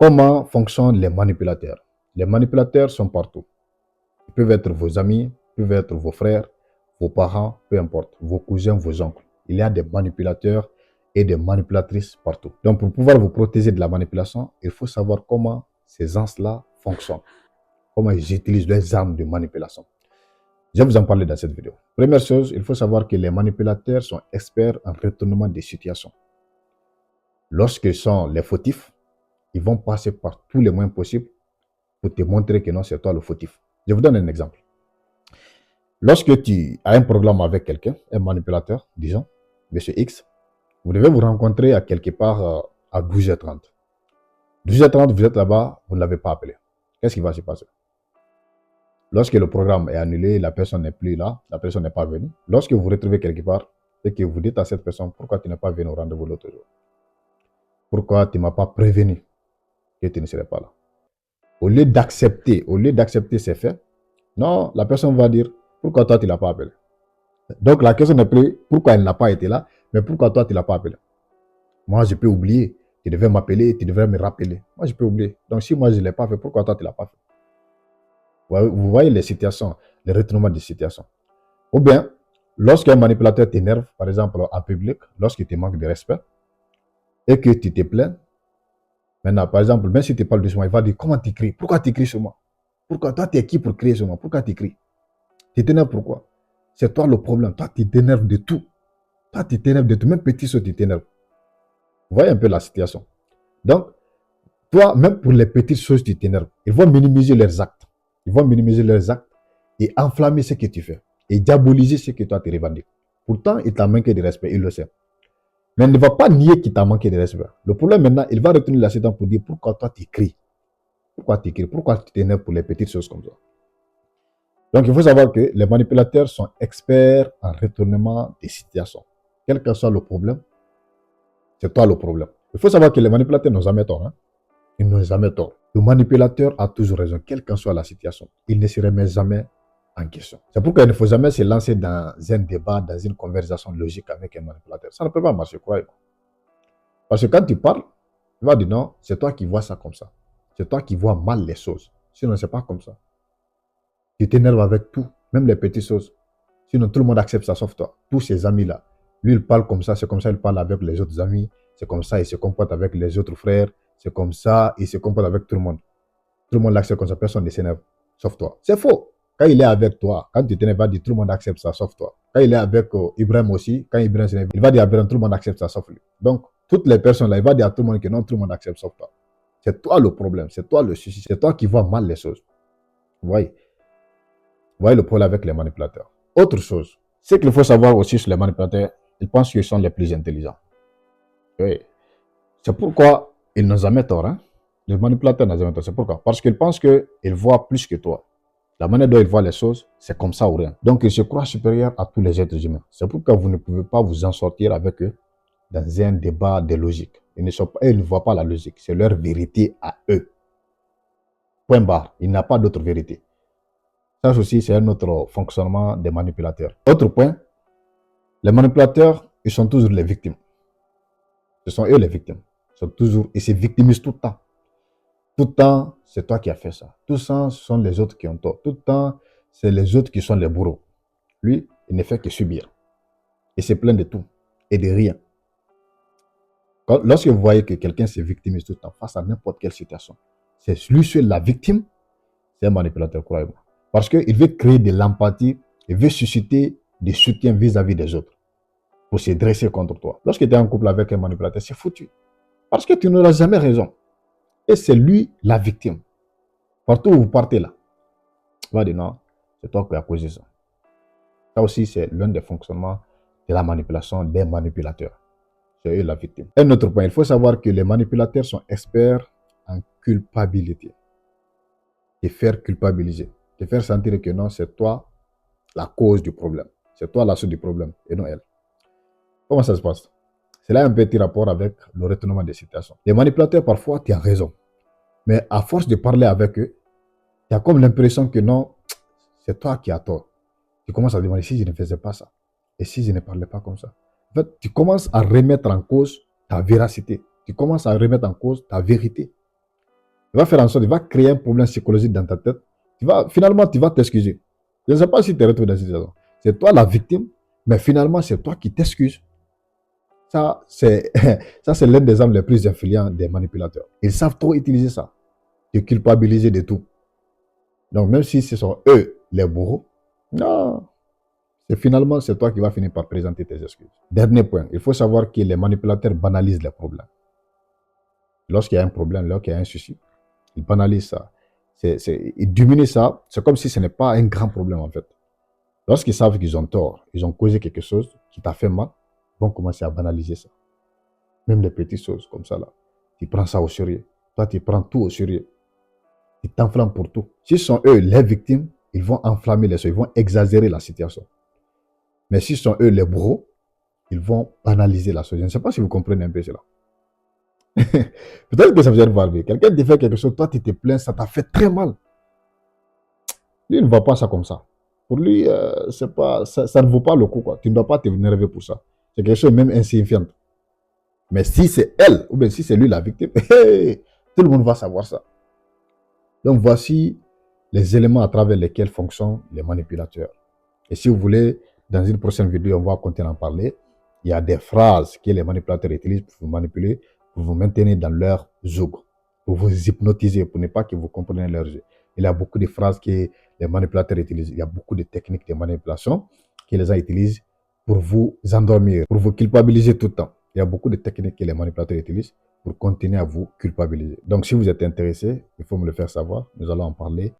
Comment fonctionnent les manipulateurs? Les manipulateurs sont partout. Ils peuvent être vos amis, ils peuvent être vos frères, vos parents, peu importe, vos cousins, vos oncles. Il y a des manipulateurs et des manipulatrices partout. Donc, pour pouvoir vous protéger de la manipulation, il faut savoir comment ces gens-là fonctionnent, comment ils utilisent les armes de manipulation. Je vais vous en parler dans cette vidéo. Première chose, il faut savoir que les manipulateurs sont experts en retournement des situations. Lorsqu'ils sont les fautifs, ils vont passer par tous les moyens possibles pour te montrer que non, c'est toi le fautif. Je vous donne un exemple. Lorsque tu as un problème avec quelqu'un, un manipulateur, disons, monsieur X, vous devez vous rencontrer à quelque part à 12h30. 12h30, vous êtes là-bas, vous ne l'avez pas appelé. Qu'est-ce qui va se passer? Lorsque le programme est annulé, la personne n'est plus là, la personne n'est pas venue. Lorsque vous vous retrouvez quelque part et que vous dites à cette personne, pourquoi tu n'es pas venu au rendez-vous l'autre jour? Pourquoi tu ne m'as pas prévenu que tu ne serais pas là? Au lieu d'accepter ces faits, non, la personne va dire, pourquoi toi tu ne l'as pas appelé? Donc la question n'est plus pourquoi elle n'a pas été là, mais pourquoi toi tu ne l'as pas appelé? Moi, je peux oublier. Tu devais m'appeler, tu devrais me rappeler. Moi, je peux oublier. Donc si moi je ne l'ai pas fait, pourquoi toi tu ne l'as pas fait? Vous voyez les situations, les retournements de situations. Ou bien, lorsqu'un manipulateur t'énerve, par exemple en public, lorsqu'il te manque de respect, et que tu te plains, maintenant, par exemple, même si tu parles doucement, il va dire, comment tu cries? Pourquoi tu cries sur moi? Pourquoi toi, tu es qui pour crier sur moi? Pourquoi tu cries? Tu t'énerves pourquoi? C'est toi le problème. Toi, tu t'énerves de tout. Toi, tu t'énerves de tout. Même petit saut, tu t'énerves. Vous voyez un peu la situation. Donc, toi, même pour les petites choses, tu t'énerves. Ils vont minimiser leurs actes. Ils vont minimiser leurs actes et enflammer ce que tu fais. Et diaboliser ce que toi, tu revendiques. Pourtant, il t'a manqué de respect, il le sait. Mais il ne va pas nier qu'il t'a manqué de respect. Le problème maintenant, il va retourner la situation pour dire pourquoi toi, tu cries. Pourquoi tu cries? Pourquoi tu t'énerves pour les petites choses comme ça? Donc, il faut savoir que les manipulateurs sont experts en retournement des situations. Quel que soit le problème, c'est toi le problème. Il faut savoir que les manipulateurs n'ont jamais tort. Hein? Ils n'ont jamais tort. Le manipulateur a toujours raison, quelle que soit la situation. Il ne se remet jamais en question. C'est pourquoi il ne faut jamais se lancer dans un débat, dans une conversation logique avec un manipulateur. Ça ne peut pas marcher, croyez-moi. Parce que quand tu parles, il va dire non, c'est toi qui vois ça comme ça. C'est toi qui vois mal les choses. Sinon, ce n'est pas comme ça. Tu t'énerves avec tout, même les petites choses. Sinon, tout le monde accepte ça sauf toi. Tous ces amis-là. Lui, il parle comme ça, c'est comme ça, il parle avec les autres amis. C'est comme ça, il se comporte avec les autres frères. C'est comme ça, il se comporte avec tout le monde. Tout le monde l'accepte comme ça, personne ne s'énerve, sauf toi. C'est faux. Quand il est avec toi, quand tu t'énerves, il va dire tout le monde accepte ça, sauf toi. Quand il est avec Ibrahim aussi, quand Ibrahim s'énerve, il va dire à Ibrahim, tout le monde accepte ça, sauf lui. Donc, toutes les personnes là, il va dire à tout le monde que non, tout le monde accepte, sauf toi. C'est toi le problème, c'est toi le souci, c'est toi qui vois mal les choses. Vous voyez? Vous voyez le problème avec les manipulateurs. Autre chose, ce qu'il faut savoir aussi sur les manipulateurs, ils pensent qu'ils sont les plus intelligents. Oui. C'est pourquoi ils n'ont jamais tort. Hein? Les manipulateurs n'ont jamais tort. C'est pourquoi? Parce qu'ils pensent qu'ils voient plus que toi. La manière dont ils voient les choses, c'est comme ça ou rien. Donc, ils se croient supérieurs à tous les êtres humains. C'est pourquoi vous ne pouvez pas vous en sortir avec eux dans un débat de logique. Ils ne voient pas la logique. C'est leur vérité à eux. Point barre. Il n'y a pas d'autre vérité. Ça aussi, c'est un autre fonctionnement des manipulateurs. Autre point, les manipulateurs, ils sont toujours les victimes. Ce sont eux les victimes. Ils se victimisent tout le temps. Tout le temps, c'est toi qui as fait ça. Tout le temps, ce sont les autres qui ont tort. Tout le temps, c'est les autres qui sont les bourreaux. Lui, il ne fait que subir. Il se plaint de tout et de rien. Lorsque vous voyez que quelqu'un se victimise tout le temps face à n'importe quelle situation, c'est lui seul la victime, c'est un manipulateur, croyez-moi. Parce qu'il veut créer de l'empathie, il veut susciter des soutiens vis-à-vis des autres pour se dresser contre toi. Lorsque tu es en couple avec un manipulateur, c'est foutu. Parce que tu n'auras jamais raison. Et c'est lui la victime. Partout où vous partez là, il va dire non, c'est toi qui as causé ça. Ça aussi, c'est l'un des fonctionnements de la manipulation des manipulateurs. C'est eux la victime. Un autre point, il faut savoir que les manipulateurs sont experts en culpabilité. Te faire culpabiliser. Te faire sentir que non, c'est toi la cause du problème. C'est toi la source du problème et non elle. Comment ça se passe? Cela a un petit rapport avec le retournement des situations. Les manipulateurs, parfois, tu as raison. Mais à force de parler avec eux, tu as comme l'impression que non, c'est toi qui as tort. Tu commences à demander si je ne faisais pas ça. Et si je ne parlais pas comme ça. En fait, tu commences à remettre en cause ta véracité. Tu commences à remettre en cause ta vérité. Il va faire en sorte, il va créer un problème psychologique dans ta tête. Finalement, tu vas t'excuser. Je ne sais pas si tu es retrouvé dans cette situation. C'est toi la victime, mais finalement, c'est toi qui t'excuses. Ça, c'est ça, c'est l'un des armes les plus influents des manipulateurs. Ils savent trop utiliser ça, te culpabiliser de tout. Donc, même si ce sont eux les bourreaux, non, finalement, c'est toi qui vas finir par présenter tes excuses. Dernier point, il faut savoir que les manipulateurs banalisent les problèmes. Lorsqu'il y a un problème, lorsqu'il y a un souci, ils banalisent ça. Ils diminuent ça. C'est comme si ce n'est pas un grand problème en fait. Lorsqu'ils savent qu'ils ont tort, ils ont causé quelque chose qui t'a fait mal, ils vont commencer à banaliser ça. Même les petites choses comme ça là. Tu prends ça au sérieux. Toi, tu prends tout au sérieux. Tu t'enflammes pour tout. Si ce sont eux les victimes, ils vont enflammer les choses, ils vont exagérer la situation. Mais si ce sont eux les bourreaux, ils vont banaliser la chose. Je ne sais pas si vous comprenez un peu cela. Peut-être que ça vous est arrivé. Quelqu'un te fait quelque chose, toi tu te plains, ça t'a fait très mal. Lui, il ne voit pas ça comme ça. Pour lui, ça ne vaut pas le coup. Quoi. Tu ne dois pas t'énerver pour ça. C'est quelque chose même insignifiant. Mais si c'est elle, ou bien si c'est lui la victime, hey, tout le monde va savoir ça. Donc voici les éléments à travers lesquels fonctionnent les manipulateurs. Et si vous voulez, dans une prochaine vidéo, on va continuer à en parler. Il y a des phrases que les manipulateurs utilisent pour vous manipuler, pour vous maintenir dans leur joug, pour vous hypnotiser, pour ne pas que vous compreniez leur jeu. Il y a beaucoup de phrases que les manipulateurs utilisent. Il y a beaucoup de techniques de manipulation que les gens utilisent pour vous endormir, pour vous culpabiliser tout le temps. Il y a beaucoup de techniques que les manipulateurs utilisent pour continuer à vous culpabiliser. Donc, si vous êtes intéressé, il faut me le faire savoir. Nous allons en parler